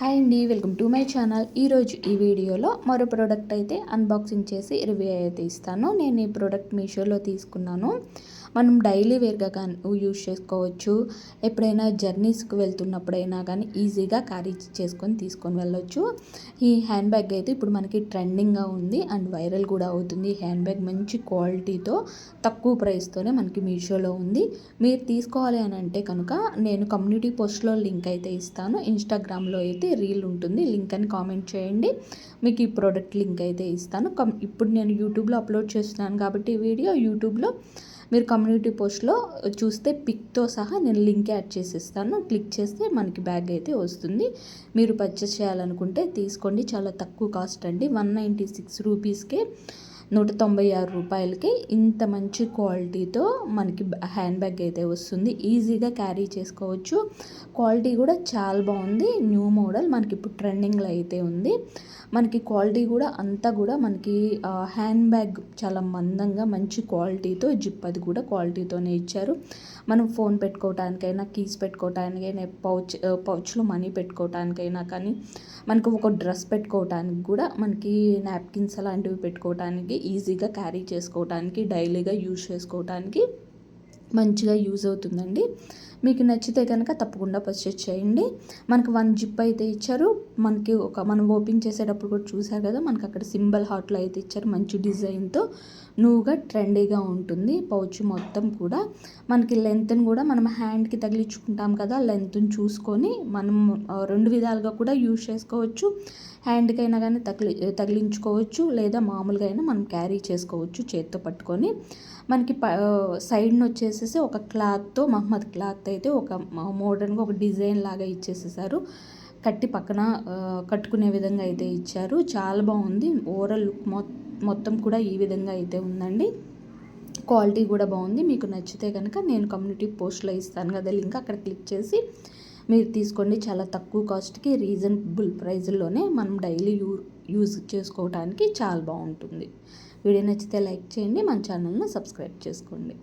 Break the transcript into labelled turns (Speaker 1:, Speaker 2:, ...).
Speaker 1: Hi అండి, welcome to my channel. ఈరోజు ఈ వీడియోలో మరో ప్రోడక్ట్ అయితే అన్బాక్సింగ్ చేసి రివ్యూ అయితే ఇస్తాను. నేను ఈ ప్రోడక్ట్ మీషోలో తీసుకున్నాను. మనం డైలీ వేర్గా కానీ యూజ్ చేసుకోవచ్చు. ఎప్పుడైనా జర్నీస్కి వెళ్తున్నప్పుడైనా కానీ ఈజీగా క్యారీ చేసుకొని తీసుకొని వెళ్ళొచ్చు. ఈ హ్యాండ్ బ్యాగ్ అయితే ఇప్పుడు మనకి ట్రెండింగ్గా ఉంది అండ్ వైరల్ కూడా అవుతుంది. ఈ హ్యాండ్ బ్యాగ్ మంచి క్వాలిటీతో తక్కువ ప్రైస్తోనే మనకి మీషోలో ఉంది. మీరు తీసుకోవాలి అని అంటే కనుక నేను కమ్యూనిటీ పోస్ట్లో లింక్ అయితే ఇస్తాను. ఇన్స్టాగ్రామ్లో అయితే రీల్ ఉంటుంది, లింక్ అని కామెంట్ చేయండి. మీకు ఈ ప్రోడక్ట్ లింక్ అయితే ఇస్తాను. ఇప్పుడు నేను యూట్యూబ్లో అప్లోడ్ చేస్తున్నాను కాబట్టి ఈ వీడియో యూట్యూబ్లో మీరు కమ్యూనిటీ పోస్ట్లో చూస్తే పిక్తో సహా నేను లింక్ యాడ్ చేసిస్తాను. క్లిక్ చేస్తే మనకి బ్యాగ్ అయితే వస్తుంది. మీరు పర్చేస్ చేయాలనుకుంటే తీసుకోండి. చాలా తక్కువ కాస్ట్ అండి, 196 రూపీస్కే 196 రూపాయలకి ఇంత మంచి క్వాలిటీతో మనకి హ్యాండ్ బ్యాగ్ అయితే వస్తుంది. ఈజీగా క్యారీ చేసుకోవచ్చు. క్వాలిటీ కూడా చాలా బాగుంది. న్యూ మోడల్ మనకి ఇప్పుడు ట్రెండింగ్లో అయితే ఉంది. మనకి క్వాలిటీ కూడా అంతా కూడా మనకి హ్యాండ్ బ్యాగ్ చాలా మందంగా మంచి క్వాలిటీతో, జిప్ అది కూడా క్వాలిటీతోనే ఇచ్చారు. మనం ఫోన్ పెట్టుకోవటానికైనా, కీస్ పెట్టుకోవటానికైనా, పౌచ్లో మనీ పెట్టుకోవటానికైనా కానీ, మనకు ఒక డ్రెస్ పెట్టుకోవటానికి కూడా, మనకి నాప్కిన్స్ అలాంటివి పెట్టుకోవటానికి ఈజీగా క్యారీ చేసుకోవటానికి, డైలీగా యూజ్ చేసుకోవటానికి మంచిగా యూజ్ అవుతుందండి. మీకు నచ్చితే కనుక తప్పకుండా పర్చేస్ చేయండి. మనకు 1 జిప్ అయితే ఇచ్చారు. మనకి మనం ఓపెన్ చేసేటప్పుడు కూడా చూసారు కదా, మనకి అక్కడ సింబల్ హార్ట్లో అయితే ఇచ్చారు. మంచి డిజైన్తో న్యూగా ట్రెండీగా ఉంటుంది. పౌచ్ మొత్తం కూడా మనకి లెంత్ని కూడా మనం హ్యాండ్కి తగిలించుకుంటాం కదా, లెంత్ని చూసుకొని మనం 2 విధాలుగా కూడా యూజ్ చేసుకోవచ్చు. హ్యాండ్కైనా కానీ తగిలించుకోవచ్చు, లేదా మామూలుగా అయినా మనం క్యారీ చేసుకోవచ్చు చేత్తో పట్టుకొని. మనకి సైడ్ని వచ్చేసేసి ఒక క్లాత్తో, మహమ్మద్ క్లాత్ అయితే ఒక మోడర్న్గా ఒక డిజైన్ లాగా ఇచ్చేసేసారు. కట్టి పక్కన కట్టుకునే విధంగా అయితే ఇచ్చారు. చాలా బాగుంది. ఓవరాల్ లుక్ మొత్తం కూడా ఈ విధంగా అయితే ఉందండి. క్వాలిటీ కూడా బాగుంది. మీకు నచ్చితే కనుక నేను కమ్యూనిటీ పోస్ట్లో ఇస్తాను కదా లింక్, అక్కడ క్లిక్ చేసి మీరు తీసుకోండి. చాలా తక్కువ కాస్ట్కి రీజనబుల్ ప్రైజ్లోనే మనం డైలీ యూజ్ చేసుకోవడానికి చాలా బాగుంటుంది. వీడియో నచ్చితే లైక్ చేయండి, మన ఛానల్ని సబ్స్క్రైబ్ చేసుకోండి.